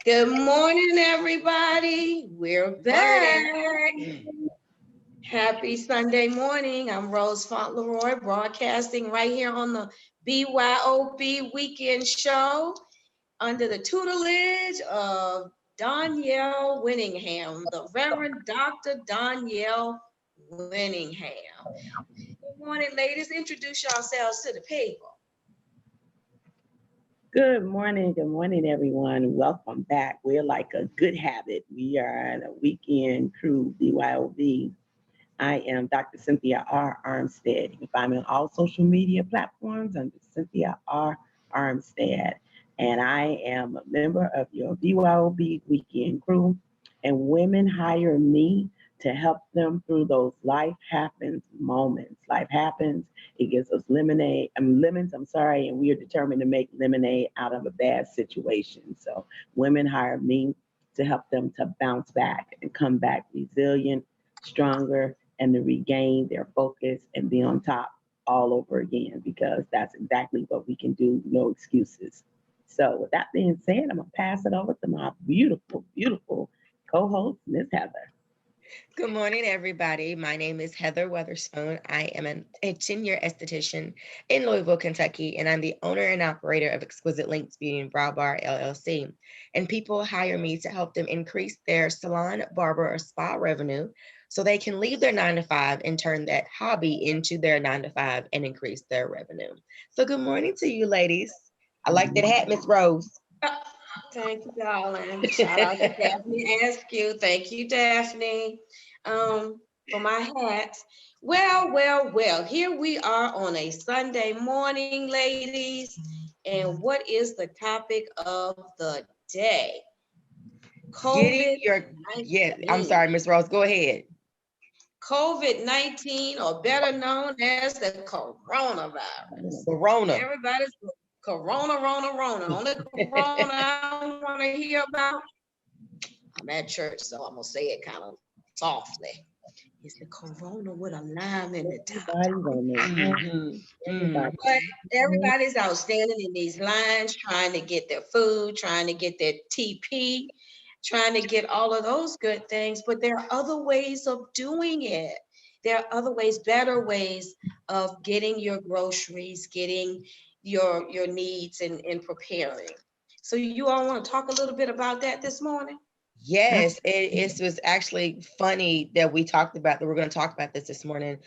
Good morning, everybody. We're back. Happy Sunday morning. I'm Rose Fauntleroy, broadcasting right here on the BYOB Weekend Show under the tutelage of Danielle Winningham, the Reverend Dr. Danielle Winningham. Good morning, ladies. Introduce yourselves to the people. Good morning, everyone. Welcome back. We're like a good habit. We are the weekend crew, BYOB. I am Dr. Cynthia R. Armstead. You can find me on all social media platforms under Cynthia R. Armstead. And I am a member of your BYOB weekend crew. And women hire me to help them through those life happens moments. Life happens, it gives us lemons, and we are determined to make lemonade out of a bad situation. So women hire me to help them to bounce back and come back resilient, stronger, and to regain their focus and be on top all over again, because that's exactly what we can do, no excuses. So with that being said, I'm gonna pass it over to my beautiful co-host, Miss Heather. Good morning, everybody. My name is Heather Weatherspoon. I am a 10-year esthetician in Louisville, Kentucky, and I'm the owner and operator of Exquisite Links Beauty and Brow Bar, LLC. And people hire me to help them increase their salon, barber, or spa revenue so they can leave their 9-to-5 and turn that hobby into their 9-to-5 and increase their revenue. So good morning to you, ladies. I like that hat, Miss Rose. Thank you, darling. Shout out to Daphne Askew. Thank you, Daphne, for my hat. Well. Here we are on a Sunday morning, ladies. And what is the topic of the day? I'm sorry, Miss Rose. Go ahead. COVID-19, or better known as the coronavirus. Everybody's Corona. Only Corona I don't want to hear about. I'm at church, so I'm gonna say it kind of softly. It's the Corona with a lime in the top. But everybody's out standing in these lines trying to get their food, trying to get their TP, trying to get all of those good things. But there are other ways of doing it. There are other ways, better ways of getting your groceries, getting your needs and preparing. So you all want to talk a little bit about that this morning? Yes, it was actually funny that we're going to talk about this morning.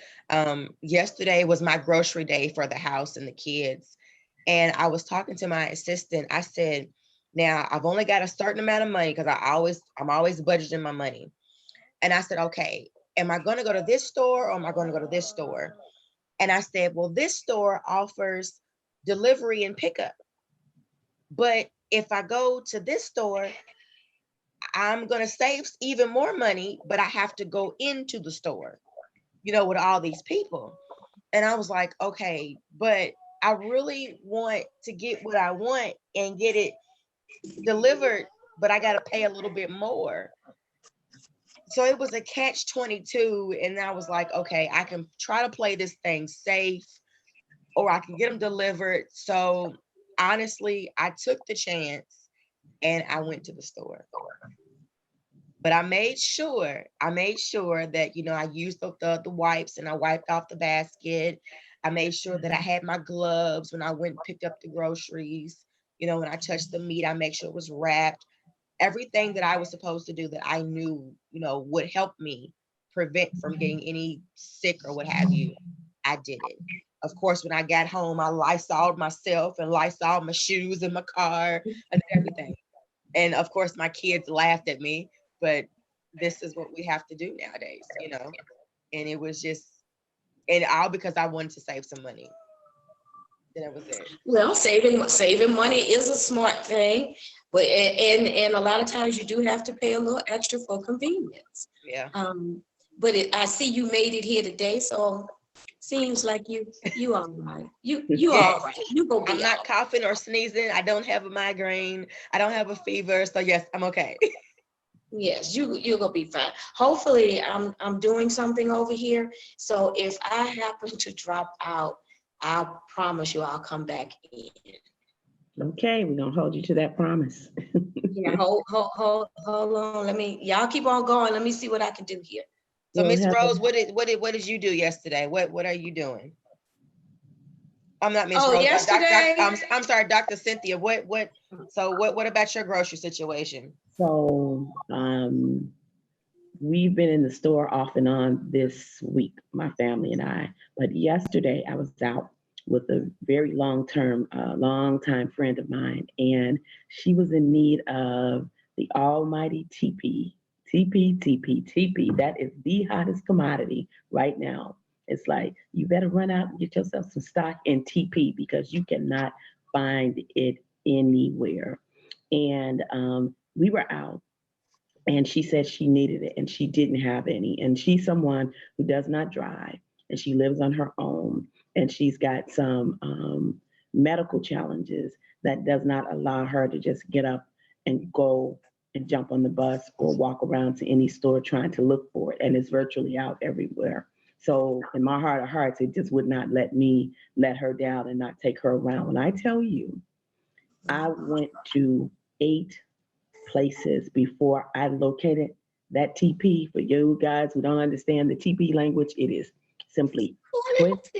Yesterday was my grocery day for the house and the kids. And I was talking to my assistant. I said, now I've only got a certain amount of money because I'm always budgeting my money. And I said, okay, am I going to go to this store or am I going to go to this store? And I said, well, this store offers delivery and pickup. But if I go to this store, I'm going to save even more money, but I have to go into the store, with all these people. And I was like, okay, but I really want to get what I want and get it delivered, but I got to pay a little bit more. So it was a catch-22. And I was like, okay, I can try to play this thing safe or I can get them delivered. So honestly, I took the chance and I went to the store. But I made sure that, I used the wipes and I wiped off the basket. I made sure that I had my gloves when I went and picked up the groceries. When I touched the meat, I make sure it was wrapped. Everything that I was supposed to do that I knew, would help me prevent from getting any sick or what have you, I did it. Of course, when I got home, I Lysoled myself and Lysoled my shoes and my car and everything. And of course, my kids laughed at me, but this is what we have to do nowadays, And it was just, and all because I wanted to save some money. And that was it. Well, saving money is a smart thing, but and a lot of times you do have to pay a little extra for convenience. Yeah. But I see you made it here today, so seems like you all right. You Yes. all right. You go. I'm not coughing or sneezing. I don't have a migraine. I don't have a fever. So yes, I'm okay. Yes, you're gonna be fine. Hopefully, I'm doing something over here. So if I happen to drop out, I promise you I'll come back in. Okay, we're gonna hold you to that promise. Yeah, hold on. Y'all keep on going. Let me see what I can do here. So We'll Miss have Rose, what did you do yesterday? What are you doing? I'm not Miss Oh, Rose. yesterday. I'm sorry, Dr. Cynthia. What about your grocery situation? So, we've been in the store off and on this week, my family and I. But yesterday, I was out with a very long time friend of mine, and she was in need of the almighty TP. TP. That is the hottest commodity right now. It's like you better run out and get yourself some stock in TP because you cannot find it anywhere. And we were out and she said she needed it and she didn't have any. And she's someone who does not drive and she lives on her own and she's got some medical challenges that does not allow her to just get up and go and jump on the bus or walk around to any store trying to look for it. And it's virtually out everywhere. So in my heart of hearts, it just would not let me let her down and not take her around. When I tell you, I went to 8 places before I located that TP. For you guys who don't understand the TP language, it is simply twist.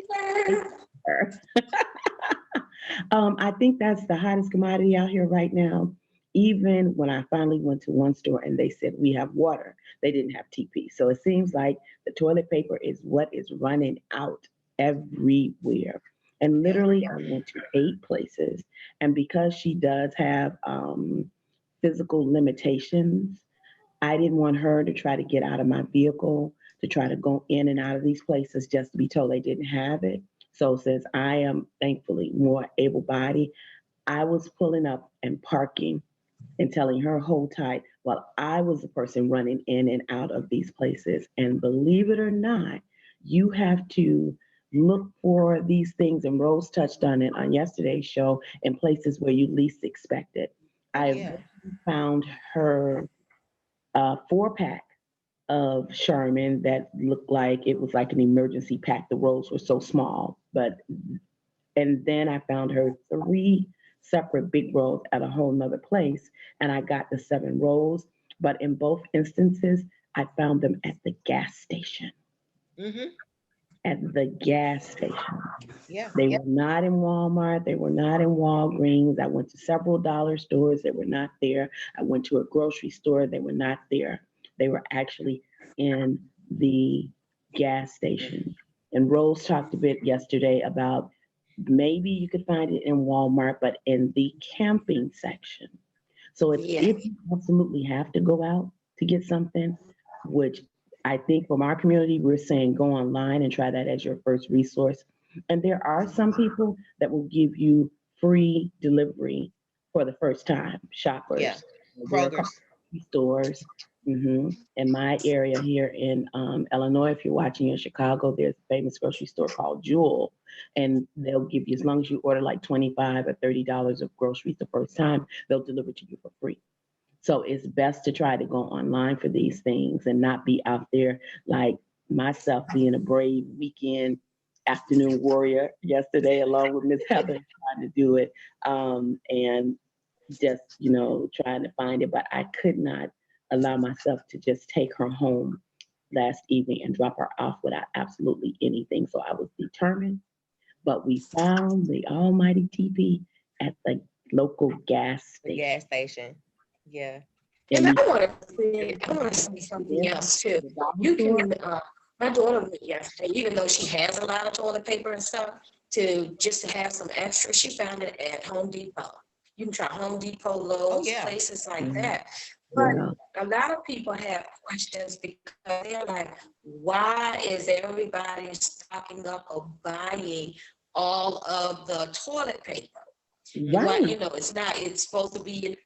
I think that's the hottest commodity out here right now. Even when I finally went to one store and they said we have water, they didn't have TP. So it seems like the toilet paper is what is running out everywhere. And literally, I went to 8 places. And because she does have physical limitations, I didn't want her to try to get out of my vehicle, to try to go in and out of these places just to be told they didn't have it. So since I am thankfully more able-bodied, I was pulling up and parking and telling her hold tight while I was the person running in and out of these places. And believe it or not, you have to look for these things, and Rose touched on it on yesterday's show, in places where you least expect it. I found her 4-pack of Sherman that looked like it was like an emergency pack. The rolls were so small, and then I found her 3 separate big rolls at a whole nother place, and I got the 7 rolls. But in both instances, I found them at the gas station. Mm-hmm. At the gas station. Yeah. They were not in Walmart. They were not in Walgreens. I went to several dollar stores. They were not there. I went to a grocery store. They were not there. They were actually in the gas station. And Rose talked a bit yesterday about maybe you could find it in Walmart, but in the camping section. So if you absolutely have to go out to get something, which I think from our community, we're saying go online and try that as your first resource. And there are some people that will give you free delivery for the first time, shoppers. Yeah, Kroger's. Stores. In my area here in Illinois, if you're watching in Chicago, there's a famous grocery store called Jewel, and they'll give you, as long as you order like $25 or $30 of groceries the first time, they'll deliver to you for free. So it's best to try to go online for these things and not be out there like myself being a brave weekend afternoon warrior yesterday, along with Miss Heather, trying to do it and just, trying to find it. But I could not allow myself to just take her home last evening and drop her off without absolutely anything. So I was determined, but we found the almighty TP at the local gas station. The gas station. Yeah. And I want to say something else too. You can, my daughter went yesterday, even though she has a lot of toilet paper and stuff, to have some extra. She found it at Home Depot. You can try Home Depot, Lowe's, places like that. But a lot of people have questions because they're like, why is everybody stocking up or buying all of the toilet paper? Right. It's supposed to be in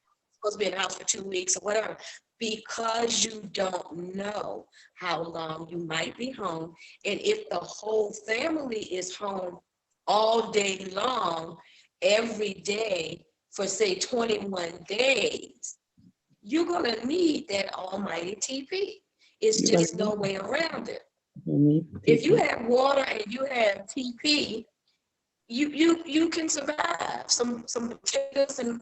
the house for 2 weeks or whatever, because you don't know how long you might be home. And if the whole family is home all day long, every day for say 21 days, you're going to need that almighty TP. It's just no way around it. If you have water and you have TP, you can survive. Some potatoes and,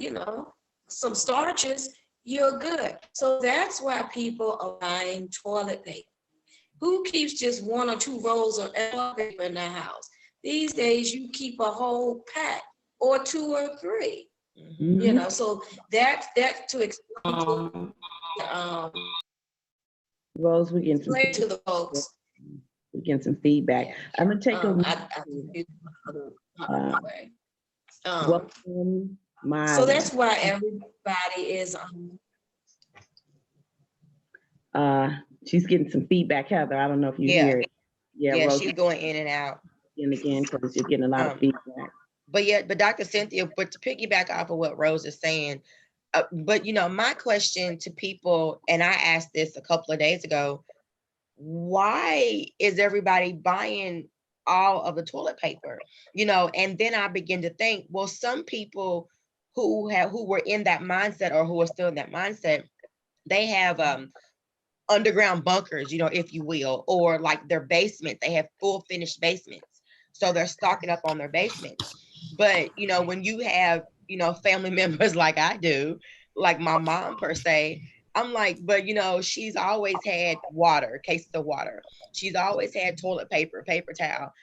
some starches, you're good. So that's why people are buying toilet paper. Who keeps just 1 or 2 rolls of toilet paper in their house? These days, you keep a whole pack or 2 or 3. So that's to explain Rose, we're getting to the folks. We're getting some feedback. I'm gonna take a way. welcome, So that's why everybody is she's getting some feedback, Heather. I don't know if you hear it. Yeah, Rose, she's going in and out. And again, because you're getting a lot of feedback. But Dr. Cynthia, but to piggyback off of what Rose is saying, but my question to people, and I asked this a couple of days ago, why is everybody buying all of the toilet paper? And then I begin to think, well, some people who were in that mindset, or who are still in that mindset, they have underground bunkers, if you will, or like their basement, they have full finished basements. So they're stocking up on their basements. But, when you have, family members like I do, like my mom per se, I'm like, but, she's always had cases of water. She's always had toilet paper, paper towel,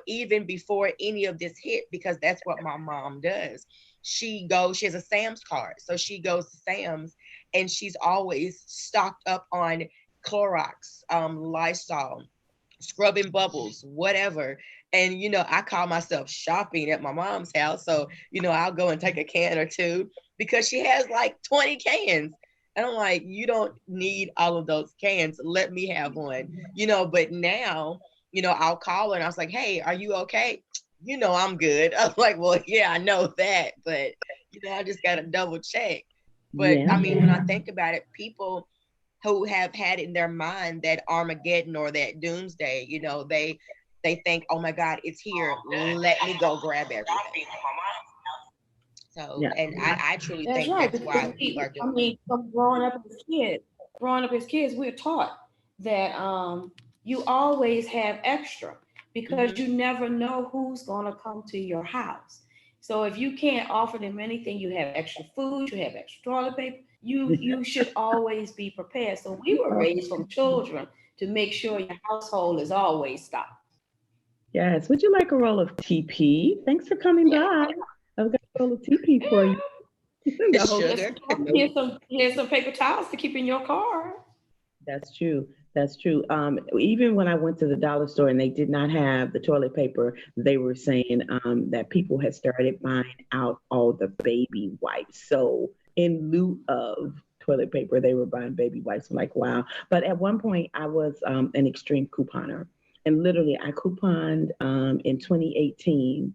even before any of this hit, because that's what my mom does. She has a Sam's card. So she goes to Sam's and she's always stocked up on Clorox, Lysol, scrubbing bubbles, whatever. And, I call myself shopping at my mom's house. So, I'll go and take a can or 2 because she has like 20 cans. And I'm like, you don't need all of those cans. Let me have one, but now, I'll call her and I was like, hey, are you okay? I'm good. I was like, well, yeah, I know that, but, I just got to double check. But I mean, when I think about it, people who have had in their mind that Armageddon or that doomsday, they think, oh my God, it's here. Let me go grab everything. So, and I truly think that's why people are doing. I mean, from growing up as kids, we're taught that you always have extra because you never know who's going to come to your house. So if you can't offer them anything, you have extra food, you have extra toilet paper, you should always be prepared. So we were raised from children to make sure your household is always stocked. Yes. Would you like a roll of TP? Thanks for coming by. I've got a roll of TP for you. Sugar. Here's some paper towels to keep in your car. That's true. That's true. Even when I went to the dollar store and they did not have the toilet paper, they were saying that people had started buying out all the baby wipes. So in lieu of toilet paper, they were buying baby wipes. I'm like, wow. But at one point, I was an extreme couponer. And literally, I couponed in 2018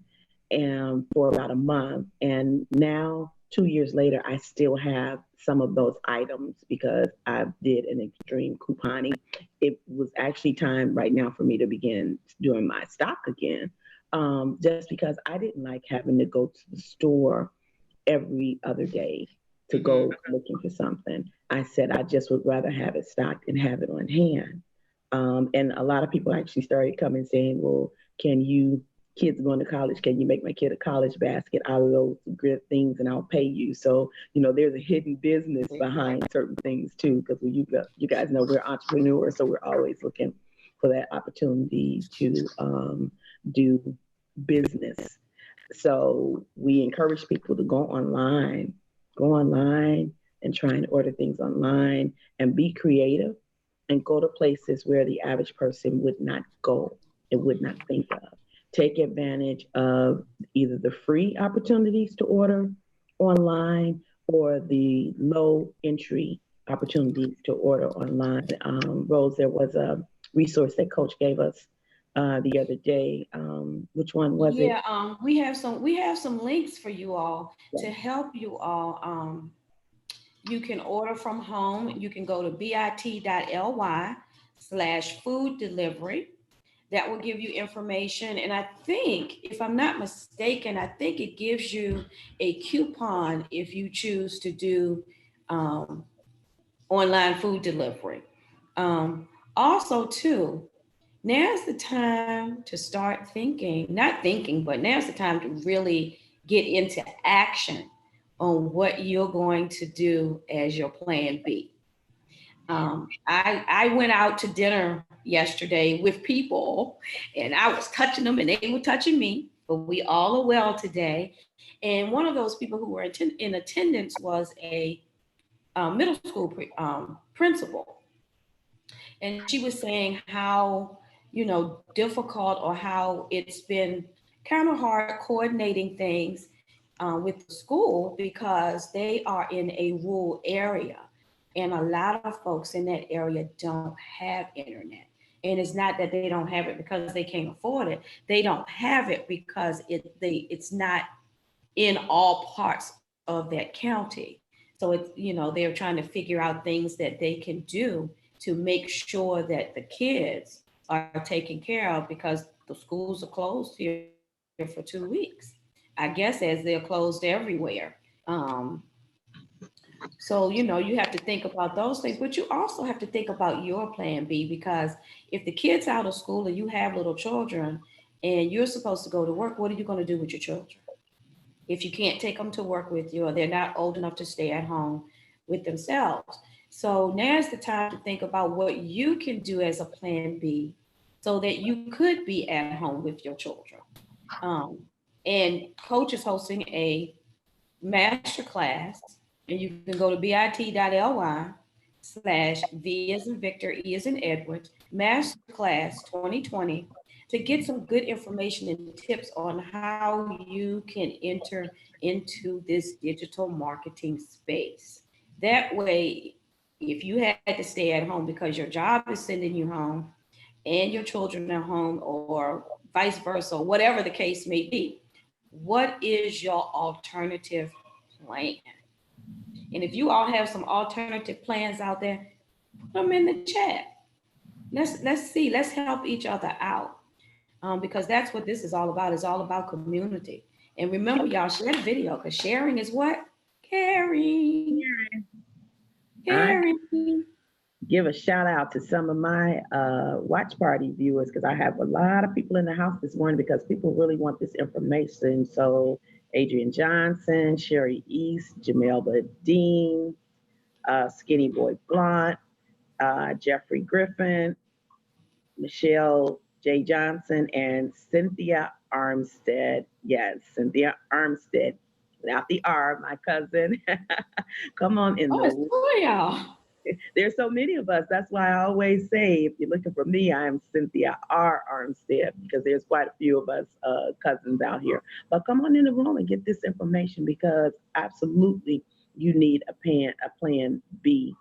for about a month. And now, 2 years later, I still have some of those items because I did an extreme couponing. It was actually time right now for me to begin doing my stock again, just because I didn't like having to go to the store every other day to go looking for something. I said I just would rather have it stocked and have it on hand. And a lot of people actually started coming saying, well, kids going to college, can you make my kid a college basket out of those good things and I'll pay you? So, there's a hidden business behind certain things too, because you guys know we're entrepreneurs, so we're always looking for that opportunity to do business. So we encourage people to go online and try and order things online and be creative and go to places where the average person would not go and would not think of. Take advantage of either the free opportunities to order online or the low entry opportunities to order online. Rose, there was a resource that Coach gave us the other day. Which one was it? Yeah, we have some links for you all to help you all. You can order from home. You can go to bit.ly/food delivery. That will give you information. And I think, if I'm not mistaken, I think it gives you a coupon if you choose to do online food delivery. Also, too, now's the time to start thinking, not thinking, but now's the time to really get into action on what you're going to do as your plan B. I went out to dinner yesterday with people, and I was touching them and they were touching me, but we all are well today. And one of those people who were in attendance was a middle school principal. And she was saying how, difficult, or how it's been kind of hard coordinating things with the school because they are in a rural area. And a lot of folks in that area don't have internet. And it's not that they don't have it because they can't afford it. They don't have it because it's not in all parts of that county. So it's, they're trying to figure out things that they can do to make sure that the kids are taken care of, because the schools are closed here for 2 weeks. I guess as they're closed everywhere. So, you have to think about those things, but you also have to think about your plan B, because if the kid's out of school and you have little children and you're supposed to go to work, what are you going to do with your children? If you can't take them to work with you, or they're not old enough to stay at home with themselves. So now's the time to think about what you can do as a plan B so that you could be at home with your children. And Coach is hosting a master class, and you can go to bit.ly/V as in Victor, E as in Edward, Masterclass 2020, to get some good information and tips on how you can enter into this digital marketing space. That way, if you had to stay at home because your job is sending you home and your children are home, or vice versa, whatever the case may be, what is your alternative plan? And if you all have some alternative plans out there, put them in the chat. Let's see. Let's help each other out, because that's what this is all about. It's all about community. And remember, y'all, share the video, because sharing is what? Caring. Caring. Give a shout out to some of my watch party viewers, because I have a lot of people in the house this morning because people really want this information. So Adrian Johnson, Sherry East, Jamelba Dean, Skinny Boy Blunt, Jeffrey Griffin, Michelle J. Johnson, and Cynthia Armstead. Yes, Cynthia Armstead. Without the R, my cousin. Come on in. Oh, it's cool, y'all. There's so many of us. That's why I always say, if you're looking for me, I am Cynthia R. Armstead, because there's quite a few of us cousins out here. But come on in the room and get this information, because absolutely you need a plan B.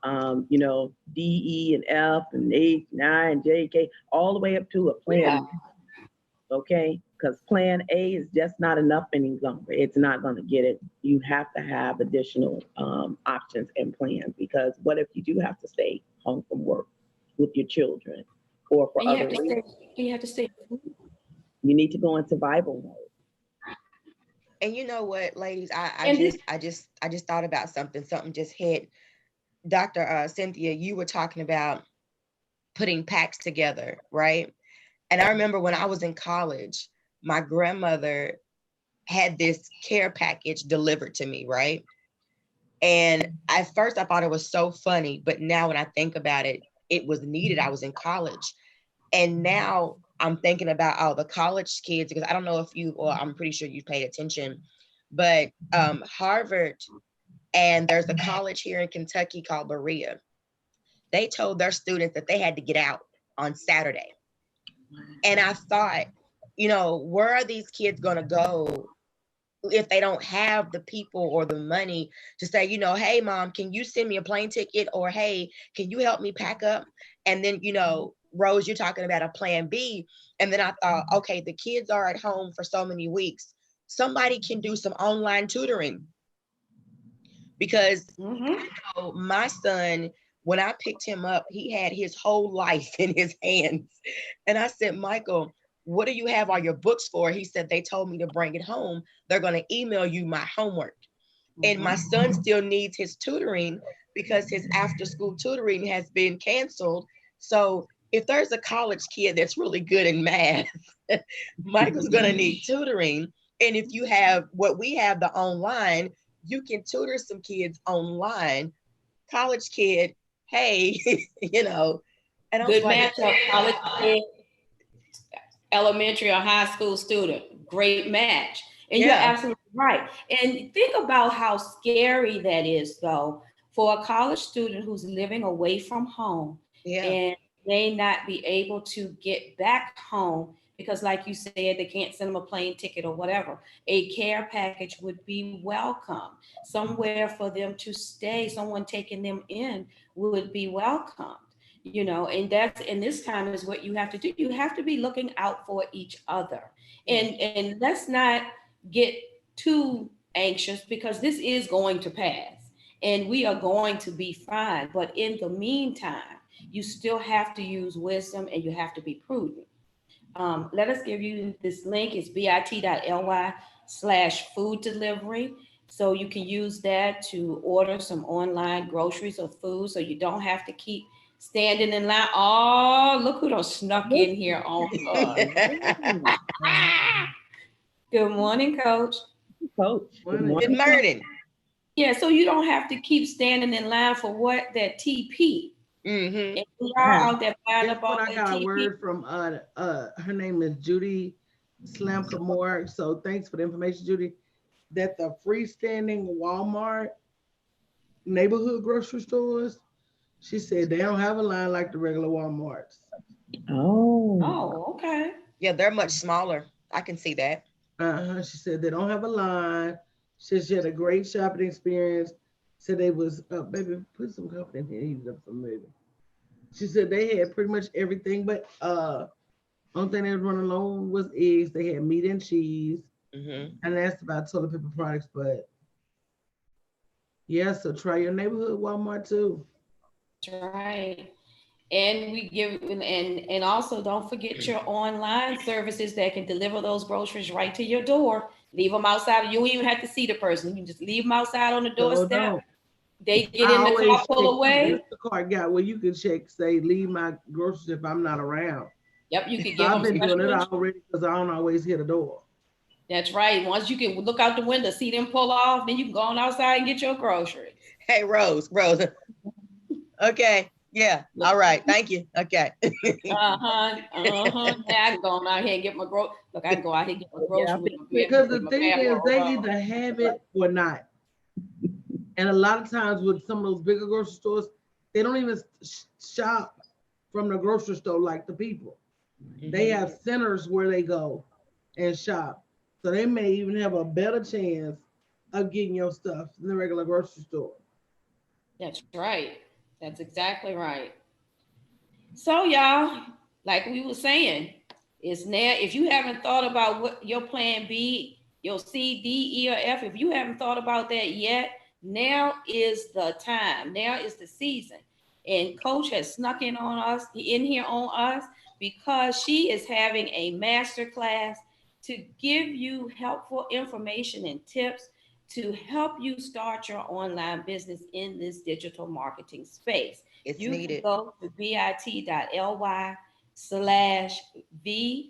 D, E, and F, and H, and I, and J, K, all the way up to a plan. Yeah. Okay, because plan A is just not enough any longer. It's not going to get it. You have to have additional options and plans, because what if you do have to stay home from work with your children, or for other reasons? You have to stay. You need to go in survival mode. And you know what, ladies, I just thought about something. Something just hit. Dr. Cynthia, you were talking about putting packs together, right? And I remember when I was in college, my grandmother had this care package delivered to me, right? And at first I thought it was so funny, but now when I think about it, it was needed. I was in college. And now I'm thinking about all the college kids, because I don't know if I'm pretty sure you paid attention, but Harvard, and there's a college here in Kentucky called Berea. They told their students that they had to get out on Saturday. And I thought, where are these kids going to go if they don't have the people or the money to say, hey, Mom, can you send me a plane ticket? Or, hey, can you help me pack up? And then, Rose, you're talking about a plan B. And then I thought, okay, the kids are at home for so many weeks. Somebody can do some online tutoring. Because my son, when I picked him up, he had his whole life in his hands. And I said, Michael, what do you have all your books for? He said, they told me to bring it home. They're going to email you my homework. And my son still needs his tutoring because his after school tutoring has been canceled. So if there's a college kid that's really good in math, Michael's going to need tutoring. And if you have what we have, the online, you can tutor some kids online. College kid, hey, you know, and I was Good like, matchup, college kid, elementary or high school student. Great match. And you're yeah, absolutely right. And think about how scary that is, though, for a college student who's living away from home yeah, and may not be able to get back home because, like you said, they can't send them a plane ticket or whatever. A care package would be welcome. Somewhere for them to stay, someone taking them in would be welcome. And this time is what you have to do. You have to be looking out for each other, and let's not get too anxious, because this is going to pass and we are going to be fine. But in the meantime, you still have to use wisdom and you have to be prudent. Let us give you this link. It's bit.ly/food delivery. So you can use that to order some online groceries or food so you don't have to keep standing in line. Oh, look who done snuck in here on us. Good morning, Coach. Coach, good good morning. morning. Yeah, so you don't have to keep standing in line for what? That TP. Mm-hmm. And we are out there buying Guess up all what? I that got a TP. word from her name is Judy Slamkamore. So thanks for the information, Judy. That the freestanding Walmart neighborhood grocery stores, she said they don't have a line like the regular Walmarts. Oh, Oh, okay. Yeah, they're much smaller. I can see that. She said they don't have a line. She said she had a great shopping experience. Said they was baby, put some coffee in here, heat it up some maybe. She said they had pretty much everything, but only thing they was running low was eggs. They had meat and cheese. Mm-hmm. And asked about toilet paper products, but yeah, so try your neighborhood Walmart too. That's right. And we give and also don't forget your online services that can deliver those groceries right to your door. Leave them outside. You don't even have to see the person. You can just leave them outside on the So doorstep. don't. They get I in the always car, pull check away. Instacart got where you can check, say, leave my groceries if I'm not around. Yep, you could So give I've them been doing it special. already because I don't always hit the door. That's right. Once you can look out the window, see them pull off, then you can go on outside and get your groceries. Hey, Rose. Okay. Yeah. All right. Thank you. Okay. Uh-huh. Uh-huh. Yeah, I can go on out here and get my Look, I can go out here and get my groceries with my Because with the my thing is, bathrobe they on. either have it or not. And a lot of times with some of those bigger grocery stores, they don't even shop from the grocery store like the people. They have centers where they go and shop. So they may even have a better chance of getting your stuff than the regular grocery store. That's right. That's exactly right. So y'all, like we were saying, it's now, if you haven't thought about what your plan B, your C, D, E, or F, if you haven't thought about that yet, now is the time. Now is the season. And Coach has snuck in on us, in here on us, because she is having a master class to give you helpful information and tips to help you start your online business in this digital marketing space. It's You needed. can go to bit.ly/V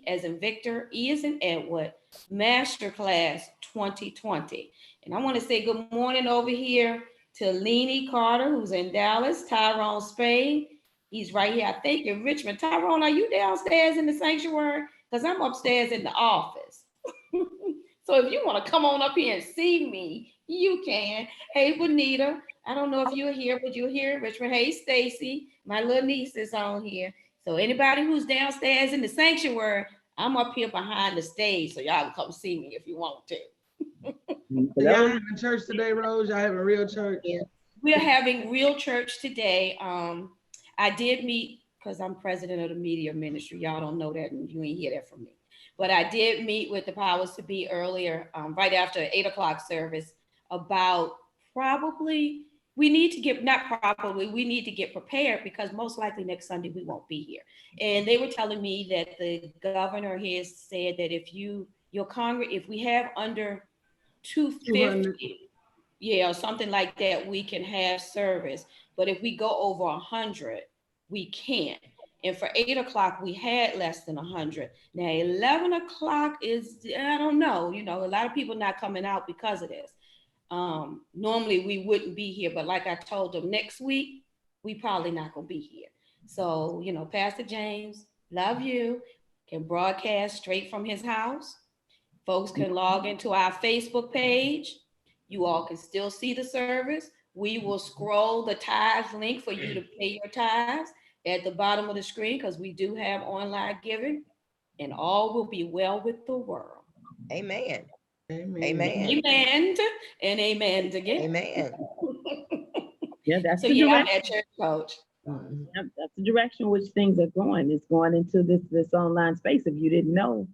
as in Victor, E as in Edward, Masterclass 2020. And I want to say good morning over here to Leanie Carter, who's in Dallas, Tyrone Spain. He's right here, I think, in Richmond. Tyrone, are you downstairs in the sanctuary? Because I'm upstairs in the office. So if you want to come on up here and see me, you can. Hey, Bonita. I don't know if you're here, but you're here in Richmond. Hey, Stacy. My little niece is on here. So anybody who's downstairs in the sanctuary, I'm up here behind the stage, so y'all can come see me if you want to. So y'all having church today, Rose? Y'all having real church? Yeah. We're having real church today. I did meet, because I'm president of the media ministry. Y'all don't know that, and you ain't hear that from me. But I did meet with the powers to be earlier, right after 8 o'clock service, about probably, we need to get prepared, because most likely next Sunday we won't be here. And they were telling me that the governor has said that if we have under 250, yeah, or something like that, we can have service. But if we go over 100, we can't. And for 8 o'clock, we had less than 100. Now, 11 o'clock is, I don't know, you know, a lot of people not coming out because of this. Normally we wouldn't be here, but like I told them, next week, we probably not gonna be here. So, you know, Pastor James, love you, can broadcast straight from his house. Folks can log into our Facebook page. You all can still see the service. We will scroll the tithes link for you to pay your tithes at the bottom of the screen, because we do have online giving, and all will be well with the world. Amen. Amen. Amen. Amen and amen again. Amen. Yeah, that's So the yeah, I'm direction. at church, coach. Yep, that's the direction which things are going. It's going into this online space. If you didn't know,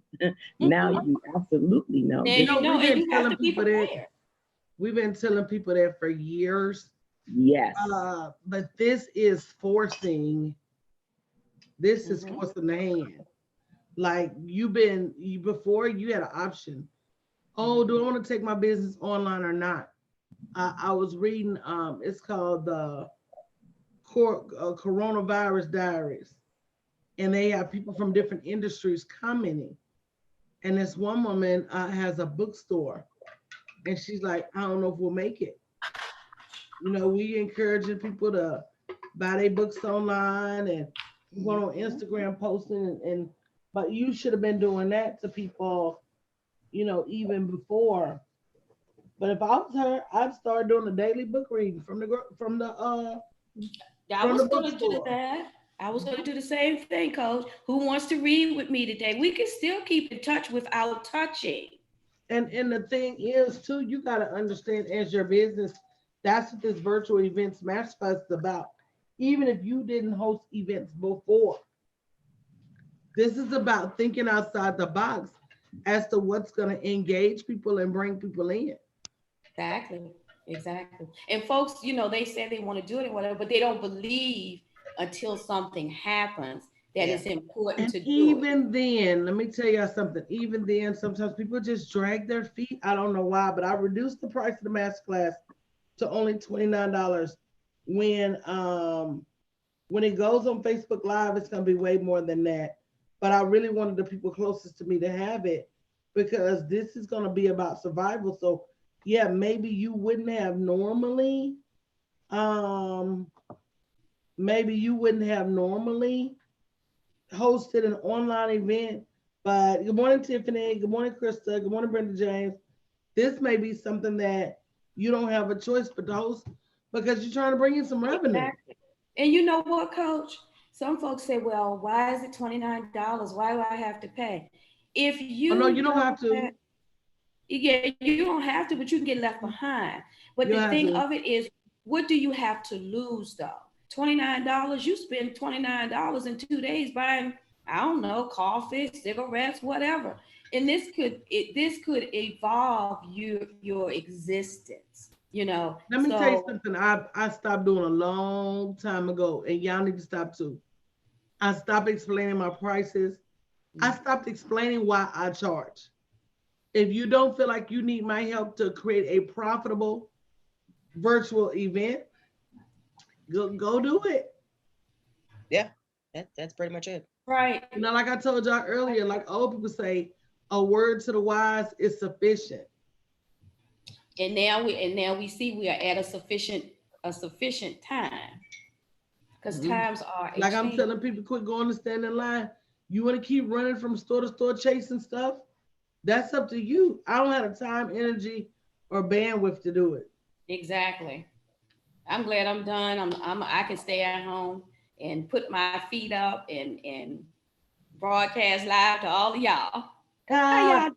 now you absolutely know. Now This- you know, we've and been you have telling to be people that. prepared. We've been telling people that for years. yes. But this is forcing. This is Mhm. forcing the hand. Like before you had an option. Oh, do I want to take my business online or not? I was reading, it's called the Coronavirus Diaries. And they have people from different industries commenting. And this one woman has a bookstore. And she's like, I don't know if we'll make it. You know, we encouraging people to buy their books online and going on Instagram posting but you should have been doing that to people, you know, even before. But if I was her, I'd start doing a daily book reading from the I from was the going to do bookstore. that. I was going to do the same thing, coach. Who wants to read with me today? We can still keep in touch without touching. And the thing is too, you got to understand, as your business, that's what this virtual events masterclass is about. Even if you didn't host events before, this is about thinking outside the box as to what's going to engage people and bring people in. Exactly. And folks, you know, they say they want to do it and whatever, but they don't believe until something happens that it's important And to do it. even then, let me tell you something. Even then, sometimes people just drag their feet. I don't know why, but I reduced the price of the masterclass to only $29. When it goes on Facebook Live, it's gonna be way more than that. But I really wanted the people closest to me to have it, because this is gonna be about survival. So yeah, maybe you wouldn't have normally, hosted an online event. But good morning, Tiffany. Good morning, Krista. Good morning, Brenda James. This may be something that you don't have a choice but to host, because you're trying to bring in some revenue. Exactly. And you know what, coach? Some folks say, well, why is it $29? Why do I have to pay? If you no, you don't have to. Yeah, you don't have to, but you can get left behind. But the thing of it is, what do you have to lose though? $29, you spend $29 in 2 days buying, I don't know, coffee, cigarettes, whatever. And this could evolve your existence, you know. Let me tell you something I stopped doing a long time ago, and y'all need to stop too. I stopped explaining my prices. I stopped explaining why I charge. If you don't feel like you need my help to create a profitable virtual event, go do it. Yeah, that's pretty much it. Right. You know, like I told y'all earlier, like old people say, a word to the wise is sufficient. And now we see we are at a sufficient time, because times are like I'm telling people, quit going to stand in line. You want to keep running from store to store chasing stuff? That's up to you. I don't have the time, energy, or bandwidth to do it. Exactly. I'm glad I'm done. I can stay at home and put my feet up and broadcast live to all of y'all. How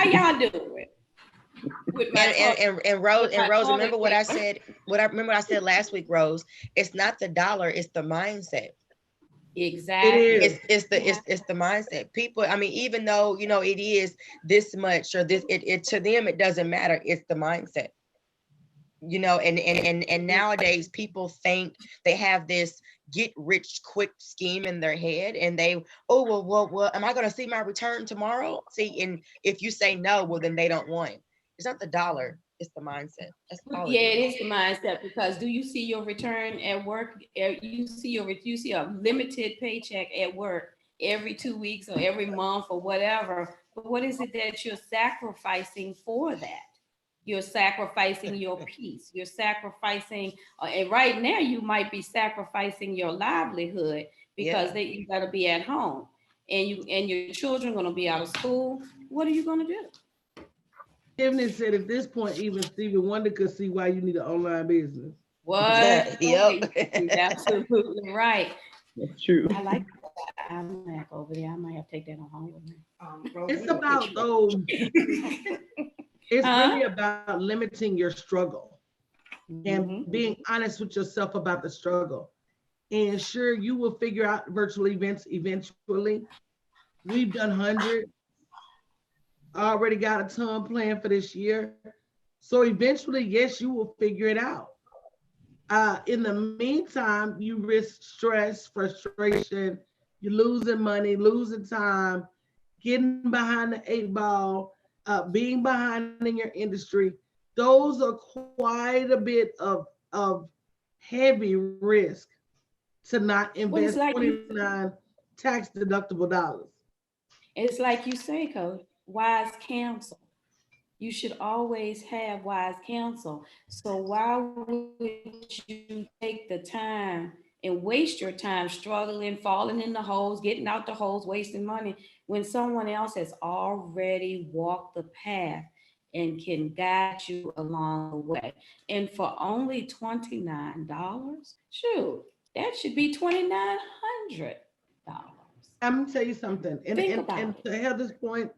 y'all doing? And Rose, remember what I said? Remember what I said last week, Rose? It's not the dollar, it's the mindset. Exactly. It's the mindset. People, I mean, even though, you know, it is this much or this, it to them, it doesn't matter. It's the mindset. You know, and nowadays people think they have this get rich quick scheme in their head, and they, oh, well, am I going to see my return tomorrow? See, and if you say no, well, then they don't want it. It's not the dollar. It's the mindset. That's all. Yeah, it is the mindset, because do you see your return at work? You see a limited paycheck at work every 2 weeks or every month or whatever. But what is it that you're sacrificing for that? You're sacrificing your peace. You're sacrificing, and right now you might be sacrificing your livelihood because you got to be at home, and your children going to be out of school. What are you going to do? Tiffany said at this point, even Stevie Wonder could see why you need an online business. What? Yep. You're absolutely right. That's true. I like that iMac over there. I might have to take that on home with me. It's about those. It's really about limiting your struggle and being honest with yourself about the struggle. And sure, you will figure out virtual events eventually. We've done hundreds. Already got a ton planned for this year. So eventually, yes, you will figure it out. In the meantime, you risk stress, frustration, you're losing money, losing time, getting behind the 8 ball, being behind in your industry. Those are quite a bit of heavy risk to not invest like 29 tax deductible dollars. It's like you say, Coach, wise counsel. You should always have wise counsel. So why would you take the time and waste your time struggling, falling in the holes, getting out the holes, wasting money, when someone else has already walked the path and can guide you along the way? And for only $29, shoot, that should be $2,900. I'm gonna tell you something, and to Heather's point,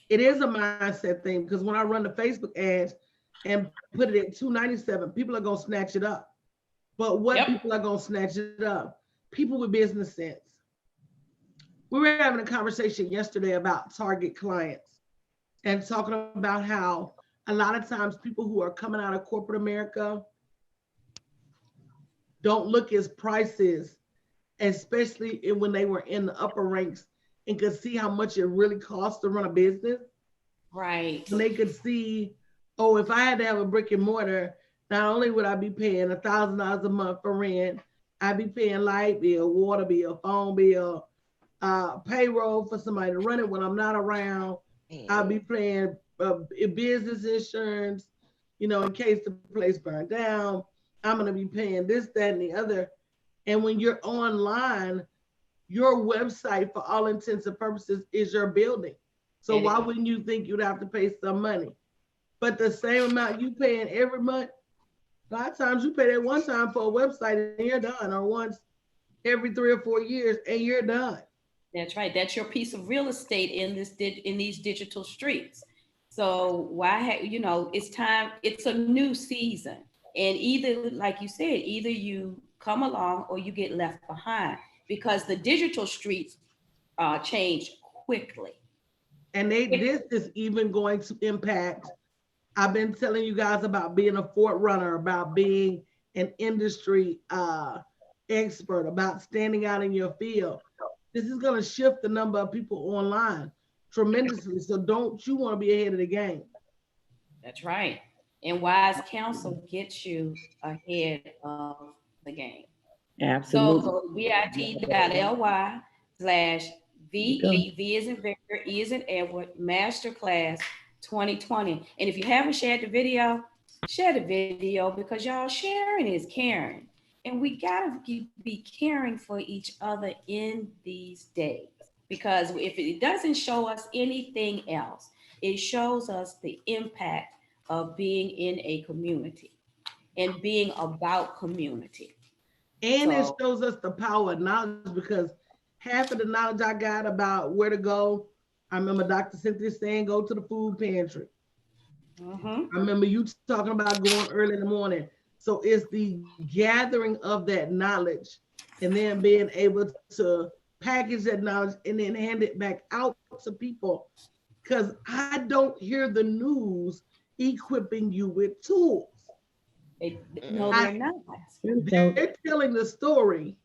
it is a mindset thing, because when I run the Facebook ads and put it at $297, people are gonna snatch it up. But what people are gonna snatch it up? People with business sense. We were having a conversation yesterday about target clients and talking about how a lot of times people who are coming out of corporate America don't look as prices, especially when they were in the upper ranks and could see how much it really costs to run a business. Right. And they could see, oh, if I had to have a brick and mortar, not only would I be paying $1,000 a month for rent, I'd be paying light bill, water bill, phone bill, payroll for somebody to run it when I'm not around. I'll be paying business insurance, in case the place burned down. I'm going to be paying this, that, and the other. And when you're online, your website, for all intents and purposes, is your building. So why wouldn't you think you'd have to pay some money? But the same amount you paying every month, a lot of times you pay that one time for a website and you're done, or once every 3 or 4 years and you're done. That's right. That's your piece of real estate in these digital streets. So it's time. It's a new season, and either, like you said, either you come along or you get left behind, because the digital streets change quickly. And this is even going to impact. I've been telling you guys about being a forerunner, about being an industry expert, about standing out in your field. This is going to shift the number of people online tremendously. So don't you want to be ahead of the game? That's right. And wise counsel gets you ahead of the game. Absolutely. So go to bit.ly/VE, V as in Victor, E as in Edward, Masterclass 2020. And if you haven't shared the video, share the video, because y'all, sharing is caring. And we gotta be caring for each other in these days, because if it doesn't show us anything else, it shows us the impact of being in a community and being about community. And it shows us the power of knowledge, because half of the knowledge I got about where to go, I remember Dr. Cynthia saying, go to the food pantry. I remember you talking about going early in the morning. So it's the gathering of that knowledge and then being able to package that knowledge and then hand it back out to people. Because I don't hear the news equipping you with tools. No, they're not. They're telling the story.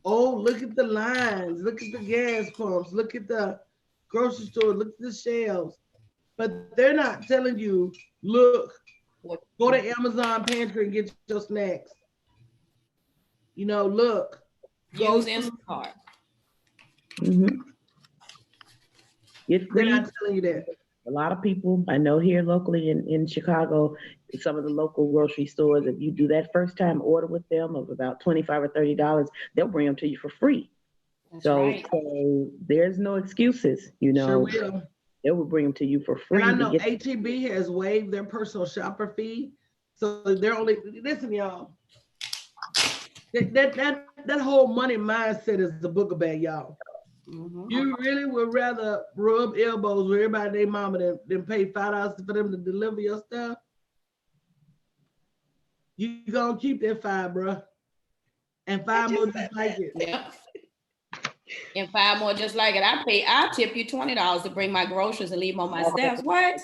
Oh, look at the lines, look at the gas pumps, look at the grocery store, look at the shelves. But they're not telling you Look, What- go to Amazon pantry and get your snacks. You know, look. Go Use to- Instacart. Mhm. It's They're free. not telling you that. A lot of people I know here locally in Chicago, some of the local grocery stores, if you do that first time order with them of about $25 or $30, they'll bring them to you for free. That's So, right. so there's no excuses, you Sure know, will. they will bring them to you for free. And I to know get- HEB has waived their personal shopper fee. So they're only, listen, y'all. That whole money mindset is the booger bag, y'all. Mhm. You really would rather rub elbows with everybody and their mama than pay $5 for them to deliver your stuff. You gonna keep that $5, bruh. And 5 more just like it. Yep. And 5 more just like it. I'll tip you $20 to bring my groceries and leave them on my steps. What?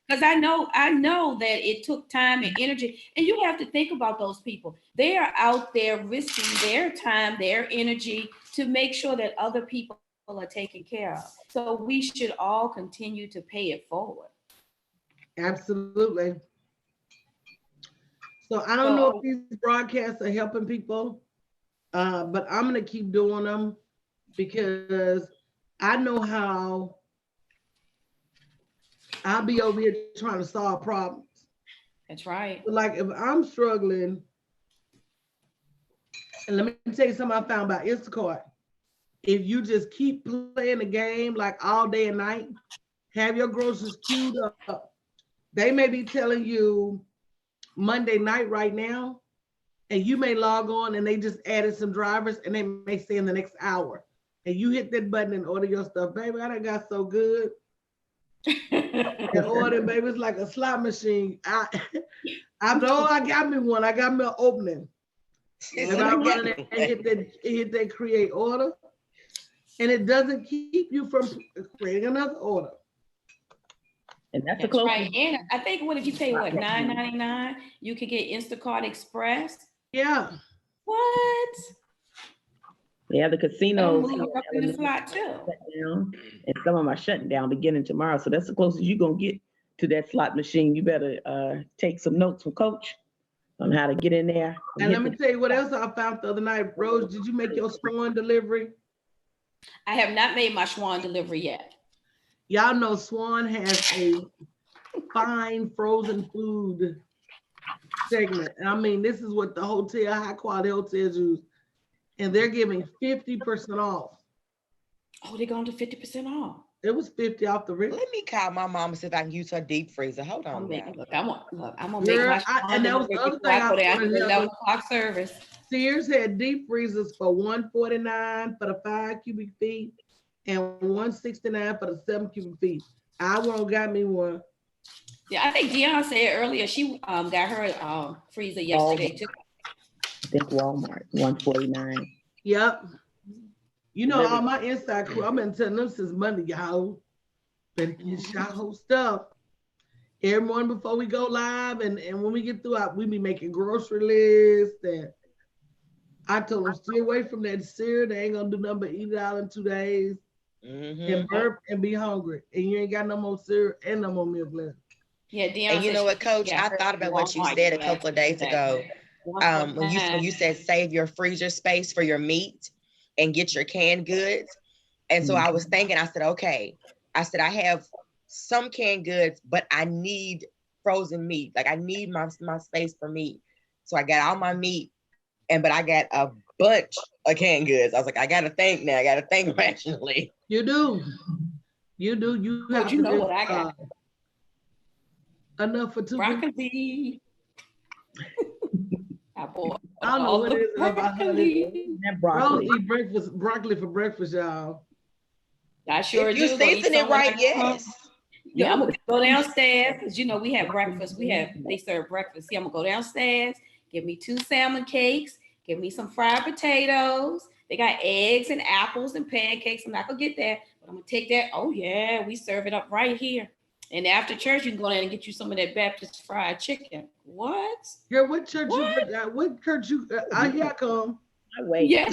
Because I know that it took time and energy. And you have to think about those people. They are out there risking their time, their energy to make sure that other people are taken care of. So we should all continue to pay it forward. Absolutely. So I don't know if these broadcasts are helping people, but I'm gonna keep doing them because I know how I'll be over here trying to solve problems. That's right. Like if I'm struggling, and let me tell you something I found about Instacart. If you just keep playing the game like all day and night, have your groceries queued up. They may be telling you Monday night right now, and you may log on and they just added some drivers and they may say in the next hour. And you hit that button and order your stuff. Baby, I done got so good. And ordering, baby, it's like a slot machine. I know I got me one. I got me an opening. And I run it and hit that create order. And it doesn't keep you from creating another order. And that's the That's closest. right. And I think if you pay $9.99, you could get Instacart Express. Yeah. What? Yeah, the casinos Move up in the slot too. shut down, and some of them are shutting down beginning tomorrow. So that's the closest you're gonna get to that slot machine. You better take some notes from Coach on how to get in there. And let me tell you what else I found the other night. Rose, did you make your Swan delivery? I have not made my Schwan delivery yet. Y'all know Swan has a fine frozen food segment. And I mean, this is what the hotel, high quality hotels use. And they're giving 50% off. Oh, they're going to 50% off. It was 50 off the rip. Let me call my mom and see if I can use her deep freezer. Hold on. now. I'm gonna Girl, make my and that was the other thing I go there after wanted the to 11 know. o'clock service. Sears had deep freezers for $149 for the 5 cubic feet and $169 for the 7 cubic feet. I won't got me one. Yeah, I think Dion said earlier she got her freezer yesterday too. I think Walmart, $149. Yep. You know, all my inside crew, I've been telling them since Monday, y'all better get y'all whole stuff. Every morning before we go live and when we get through, we be making grocery lists. And I told them, stay away from that cereal. They ain't gonna do nothing but eat it out in 2 days and burp and be hungry. And you ain't got no more cereal and no more milk left. Yeah, Dion. And you know what, Coach? I thought about what you said a couple of days ago. When you said save your freezer space for your meat and get your canned goods. And so I was thinking, I said, okay. I said, I have some canned goods, but I need frozen meat. Like I need my space for meat. So I got all my meat, but I got a bunch of canned goods. I was like, I got to think now. I got to think rationally. You do. You do. You have you to know just, what I got. Enough for 2 people. Broccoli. I bought I don't know all what the it is about broccoli. That Rose broccoli. eat broccoli for breakfast, y'all. I sure If you do. Go eat season it some when I right, come yes. Yeah, I'm gonna go downstairs because you know we have breakfast. They serve breakfast. See, I'm gonna go downstairs, give me 2 salmon cakes, give me some fried potatoes. They got eggs and apples and pancakes. I'm not gonna get that, but I'm gonna take that. Oh yeah, we serve it up right here. And after church, you can go in and get you some of that Baptist fried chicken. What? Girl, what church What? what church you here I come. I wait. Yeah.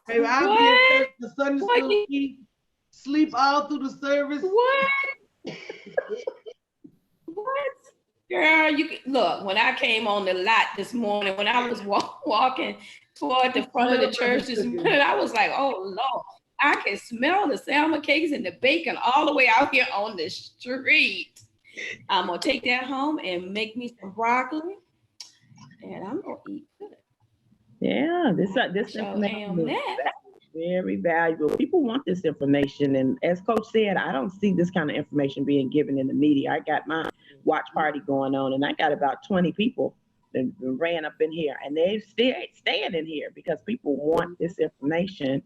Baby, I'll be in church the Sunday What? school, eat, sleep all through the service. What? What? Girl, you can look, when I came on the lot this morning, when I was walking toward the front of the church this morning, I was like, oh Lord, I can smell the salmon cakes and the bacon all the way out here on the street. I'm gonna take that home and make me some broccoli, and I'm gonna eat good. Yeah, this Sure information am is that. very valuable. People want this information, and as Coach said, I don't see this kind of information being given in the media. I got my watch party going on, and I got about 20 people that ran up in here, and they staying in here because people want this information,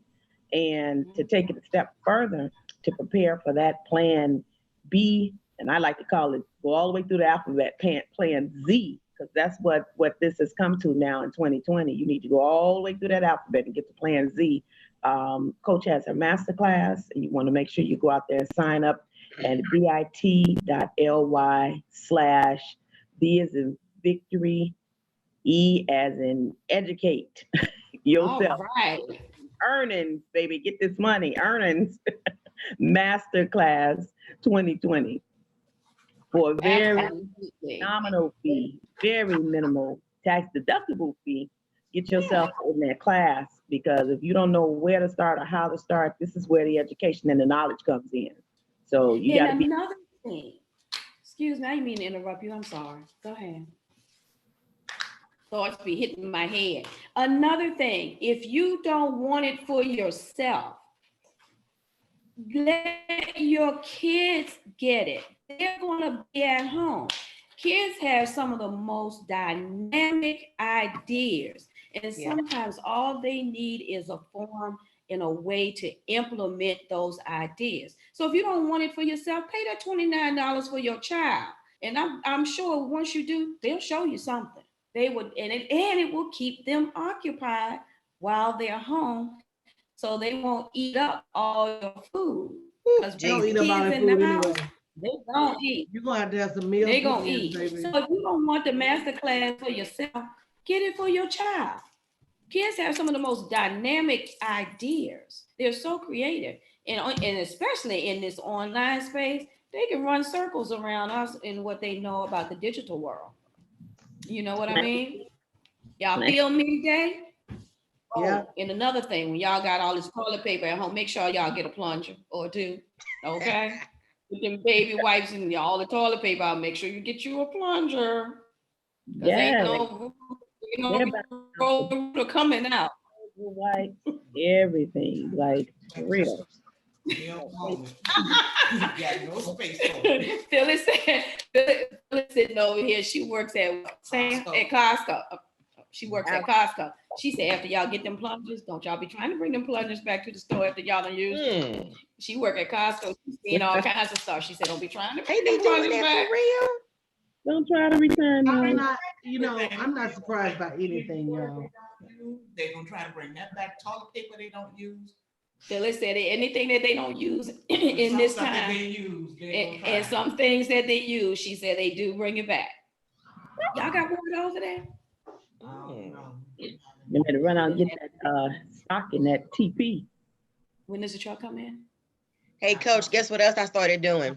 and to take it a step further to prepare for that plan B, and I like to call it go all the way through the alphabet, plan Z, because that's what this has come to now in 2020. You need to go all the way through that alphabet and get to plan Z. Coach has her master class, and you want to make sure you go out there and sign up at bit.ly/B as in victory, E as in educate yourself. All right. Earnings, baby, get this money. Earnings master class 2020 for a very Absolutely. nominal fee, very minimal tax deductible fee. Get yourself in that class, because if you don't know where to start or how to start, this is where the education and the knowledge comes in. So you got to And be. another thing, excuse me, I didn't mean to interrupt you. I'm sorry. Go ahead. Thoughts be hitting my head. Another thing, if you don't want it for yourself, let your kids get it. They're going to be at home. Kids have some of the most dynamic ideas, and sometimes all they need is a form and a way to implement those ideas. So if you don't want it for yourself, pay that $29 for your child, and I'm sure once you do, they'll show you something. They would, and it will keep them occupied while they're home, so they won't eat up all your food. Because They don't eat kids up all the in the food house, anyway. they don't eat. You're gonna have some meal They gonna plans, eat. baby. So if you don't want the master class for yourself, get it for your child. Kids have some of the most dynamic ideas. They're so creative, and especially in this online space, they can run circles around us in what they know about the digital world. You know what I mean? Y'all feel me today? Yeah. And another thing, when y'all got all this toilet paper at home, make sure y'all get a plunger or two, okay? With them baby wipes and all the toilet paper out, make sure you get you a plunger. Cause ain't no road coming out. Like everything, like for real. Phyllis sitting over here. She works at Costco. She works at Costco. She said, after y'all get them plungers, don't y'all be trying to bring them plungers back to the store after y'all done used them. She work at Costco. She's seeing all kinds of stuff. She said, don't be trying to bring them plungers back. For real? Don't try to return I'm them. not, I'm not surprised by anything, y'all. They're gonna try to bring that back. Toilet paper they don't use. Phyllis said anything that they don't use in this time, and some things that they use, she said they do bring it back. Y'all got water over there? You better run out and get that stock in that TP. When does the truck come in? Hey, Coach, guess what else I started doing?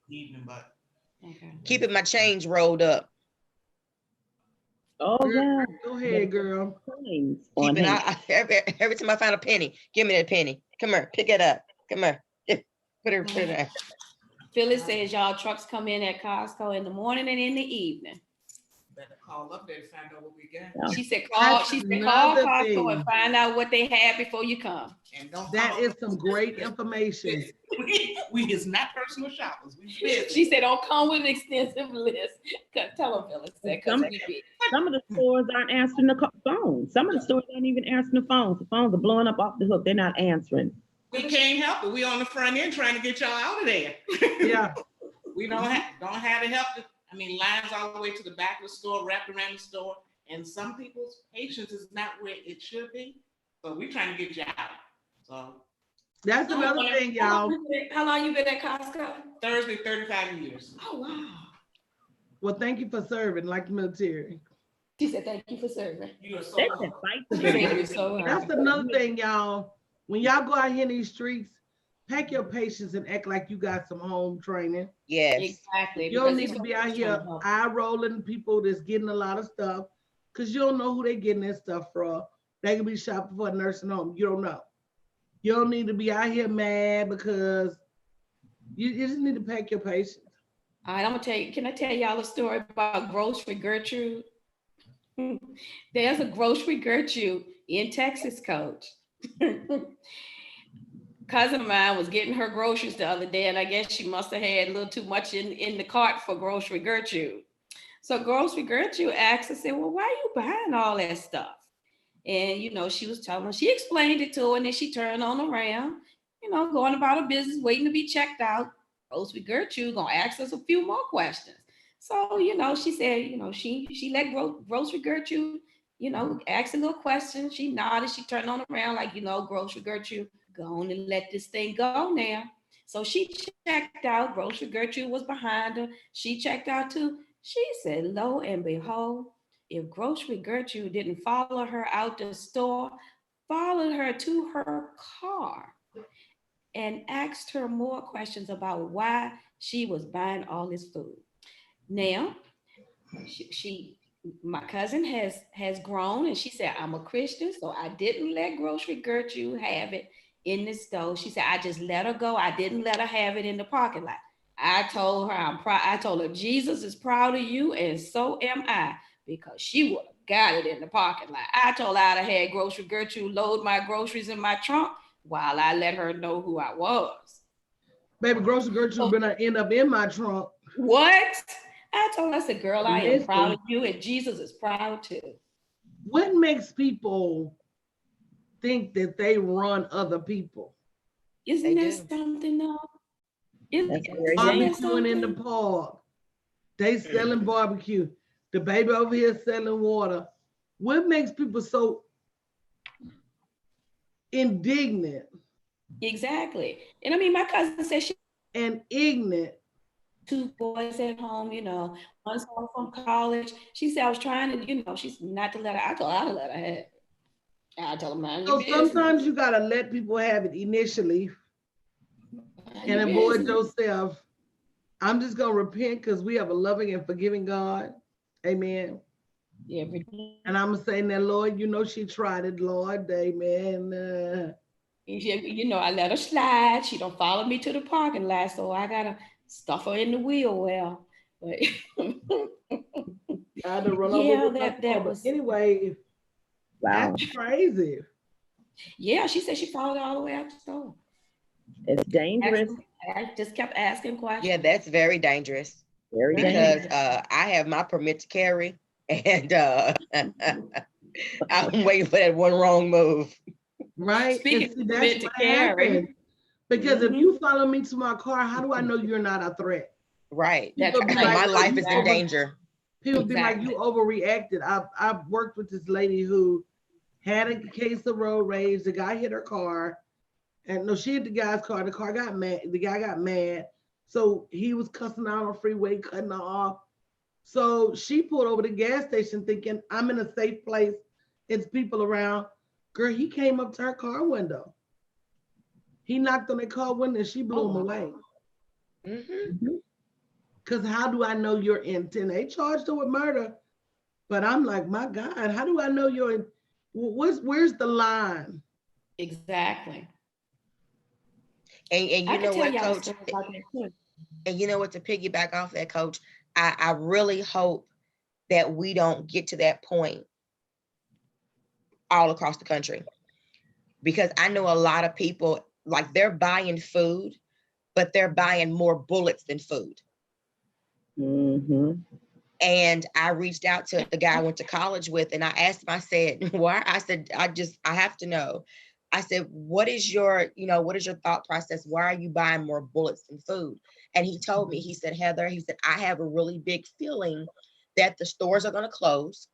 Evening, but Okay. Keeping my change rolled up. Oh yeah. Go ahead, girl. Keeping every time I find a penny, give me that penny. Come here, pick it up. Come here. Put it there. Phyllis says y'all trucks come in at Costco in the morning and in the evening. better call up there to find out what we got. She said call Costco thing. and find out what they have before you come. And don't That call is us. some great information. We is not personal shoppers. We business. She said don't come with an extensive list. Tell them, Phyllis. Some of the stores aren't answering the phone. Some of the stores aren't even answering the phones. The phones are blowing up off the hook. They're not answering. We can't help it. We on the front end trying to get y'all out of there. Yeah. We don't have the help. I mean, lines all the way to the back of the store, wrapped around the store, and some people's patience is not where it should be. So we're trying to get you out. So That's another thing, y'all. How long you been at Costco? Thursday, 35 years. Oh wow. Well, thank you for serving like the military. She said thank you for serving. You are so They welcome. can fight to So That's another thing, y'all. When y'all go out here in these streets, pack your patience and act like you got some home training. Yes. Exactly. You don't because need it's to be always out here trying to help. eye rolling people that's getting a lot of stuff because you don't know who they getting that stuff from. They can be shopping for a nursing home. You don't know. You don't need to be out here mad because you just need to pack your patience. All right, I'm gonna tell you. Can I tell y'all a story about Grocery Gertrude? There's a Grocery Gertrude in Texas, Coach. Cousin of mine was getting her groceries the other day, and I guess she must have had a little too much in the cart for Grocery Gertrude. So Grocery Gertrude asked, I said, well, why are you buying all that stuff? And, she was telling her, she explained it to her, and then she turned on around, going about her business, waiting to be checked out. Grocery Gertrude gonna ask us a few more questions. So, she said, she let Grocery Gertrude, ask a little question. She nodded, she turned on around like, Grocery Gertrude, go on and let this thing go now. So she checked out. Grocery Gertrude was behind her. She checked out too. She said, lo and behold, if Grocery Gertrude didn't follow her out the store, followed her to her car and asked her more questions about why she was buying all this food. Now, my cousin has grown, and she said, I'm a Christian, so I didn't let Grocery Gertrude have it in the store. She said, I just let her go. I didn't let her have it in the parking lot. I told her I'm proud. I told her Jesus is proud of you, and so am I, because she would have got it in the parking lot. I told her I'd have had Grocery Gertrude load my groceries in my trunk while I let her know who I was. Baby, Grocery Gertrude better end up in my trunk. What? I told her, I said, girl, I am Listen. proud of you, and Jesus is proud too. What makes people think that they run other people? Isn't They that do. something though? That's very Isn't that Barbecuing in the something? park. They selling barbecue. The baby over here selling water. What makes people so indignant Exactly. And I mean, my cousin said she and ignorant? two boys at home, one's home from college. She said I was trying to, she's not to let her. I told her to let her have it. I told her mind your So sometimes business. you gotta let people have it initially Mind and your avoid business. yourself. I'm just gonna repent because we have a loving and forgiving God. Amen. Yeah, And I'm gonna say that, Lord, she tried it, Lord. Amen. I let her slide. She don't follow me to the parking lot, so I gotta stuff her in the wheel well. But I had to run over yeah, with my car. that But was anyway, Wow. that's crazy. yeah. She said she followed all the way out the store. It's dangerous. I just kept asking questions. Yeah, that's very dangerous Very because dangerous. I have my permit to carry, and I'm waiting for that one wrong move. Right? Speaking And see, of that's permit to what carry, happened. Because if Mhm. you follow me to my car, how do I know you're not a threat? Right. That's People be right. like, My "Oh, life you is in over-" danger. People be like, Exactly. you overreacted. I've worked with this lady who had a case of road rage. The guy hit her car. And no, she hit the guy's car. The car got mad. The guy got mad. So he was cussing out on the freeway, cutting her off. So she pulled over the gas station thinking, I'm in a safe place. It's people around. Girl, he came up to her car window. He knocked on the car window and she blew him away. Mm-hmm. Because how do I know you're intent? They charged her with murder. But I'm like, my God, how do I know you're in? Where's the line? Exactly. And I you could know tell what, y'all a Coach? story about that too. And you know what, to piggyback off that, Coach, I really hope that we don't get to that point all across the country. Because I know a lot of people, like, they're buying food, but they're buying more bullets than food. Mm-hmm. And I reached out to the guy I went to college with, and I asked him, I said, why? I said, I have to know. I said, what is your thought process? Why are you buying more bullets than food? And he told me, he said, Heather, I have a really big feeling that the stores are going to close.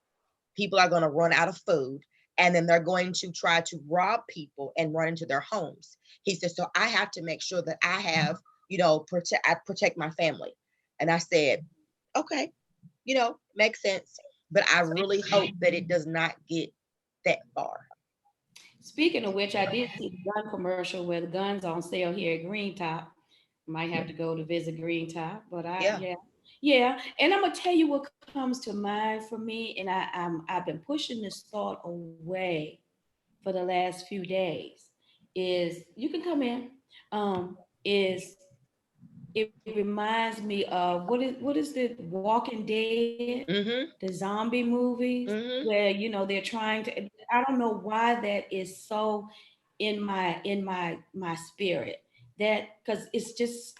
People are going to run out of food, and then they're going to try to rob people and run into their homes. He said, so I have to make sure that I have, I protect my family. And I said, okay, makes sense. But I really hope that it does not get that far. Speaking of which, I did see the gun commercial where the guns on sale here at Green Top. Might have to go to visit Green Top, but Yeah. yeah. And I'm gonna tell you what comes to mind for me, and I've been pushing this thought away for the last few days. Is you can come in. Is it reminds me of what is the Walking Dead, Mm-hmm. the zombie movies, Mm-hmm. where they're trying to. I don't know why that is so in my spirit. That because it's just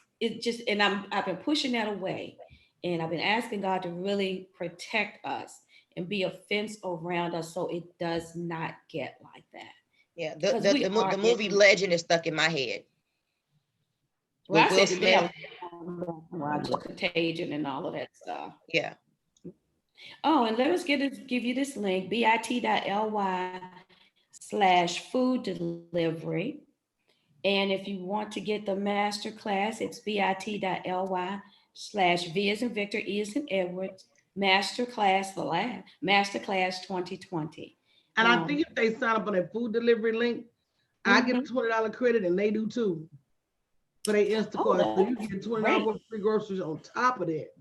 and I've been pushing that away, and I've been asking God to really protect us and be a fence around us so it does not get like that. Yeah. Because we are The movie in. Legend is stuck in my head Well, with I Will said today I Smith. was watching Contagion and all of that stuff. Yeah. Oh, and let us give you this link, bit.ly/food delivery. And if you want to get the master class, it's bit.ly/V as in Victor, E as in Edward, masterclass, the lab, masterclass 2020. And I think if they sign up on that food delivery link, I get a $20 credit and they do too. For their Instacart. So you get $20 worth of free groceries on top of that.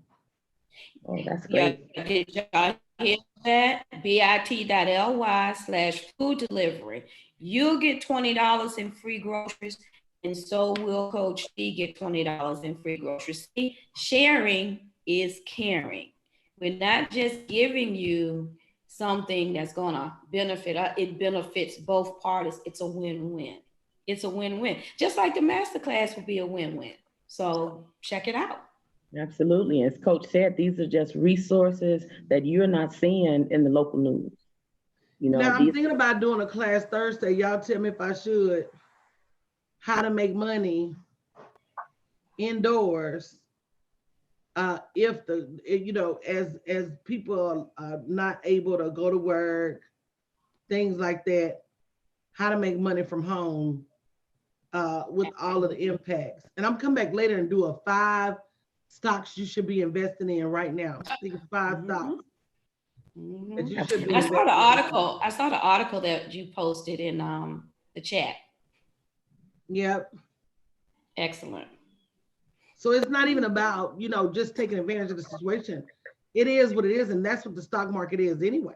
Oh, that's Yeah, great. did y'all hear that? bit.ly/food delivery. You'll get $20 in free groceries, and so will Coach D get $20 in free groceries. See, sharing is caring. We're not just giving you something that's gonna benefit us, it benefits both parties. It's a win-win. It's a win-win. Just like the masterclass would be a win-win. So check it out. Absolutely. As Coach said, these are just resources that you're not seeing in the local news. Now I'm thinking about doing a class Thursday. Y'all tell me if I should. How to make money indoors. If as people are not able to go to work, things like that, how to make money from home with all of the impacts. And I'm coming back later and do a 5 stocks you should be investing in right now. I think it's 5 stocks. That you should be I saw the article that you posted in the chat. Yep. Excellent. So it's not even about, just taking advantage of the situation. It is what it is, and that's what the stock market is anyway.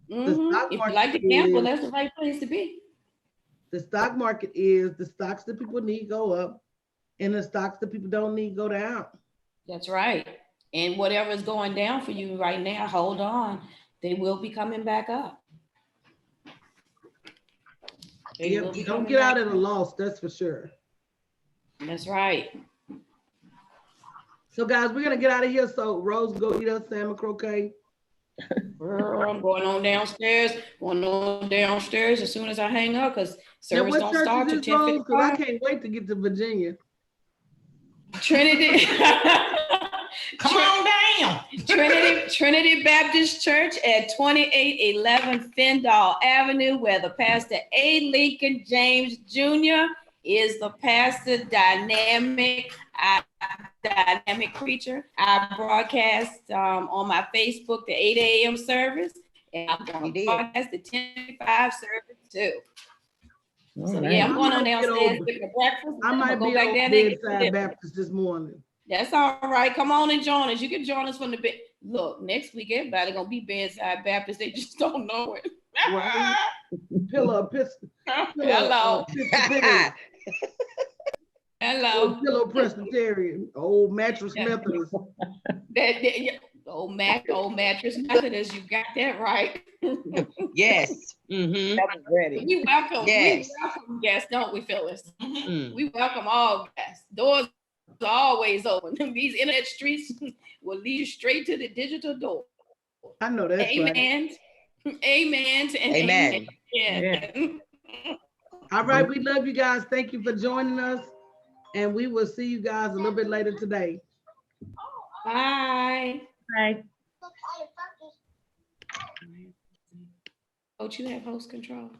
The stock If market you like to gamble, that's the right place to be. The stock market is the stocks that people need go up, and the stocks that people don't need go down. That's right. And whatever is going down for you right now, hold on. They will be coming back up. Don't get out at a loss, that's for sure. That's right. So guys, we're gonna get out of here. So Rose, go eat us salmon croquet. I'm going on downstairs. As soon as I hang up, because service don't start till 10:55. Because I can't wait to get to Virginia. Trinity. Come on down. Trinity Baptist Church at 2811 Fendall Avenue, where the pastor A. Lincoln James Jr. is the pastor, dynamic preacher. I broadcast on my Facebook the 8 a.m. service, and I'm going to broadcast the 10:05 service too. So yeah, I'm going on downstairs with the breakfast. I might be back on down Bedside Baptist this morning. That's all right. Come on and join us. You can join us from the bed. Look, next week everybody gonna be Bedside Baptist. They just don't know it. Right. Pillow. Hello. Hello. Pillow Presbyterian. Old Mattress Methodist. Old Mattress Methodist. You got that right. Yes. Mm-hmm. That was ready. We welcome. Yes. We welcome guests, don't we, Phyllis? Mm. We welcome all guests. Doors are always open. These internet streets will lead you straight to the digital door. I know that's amen. right. Amen. And amen. Yeah. All right, we love you guys. Thank you for joining us. And we will see you guys a little bit later today. Bye. Bye. Coach, you have host control.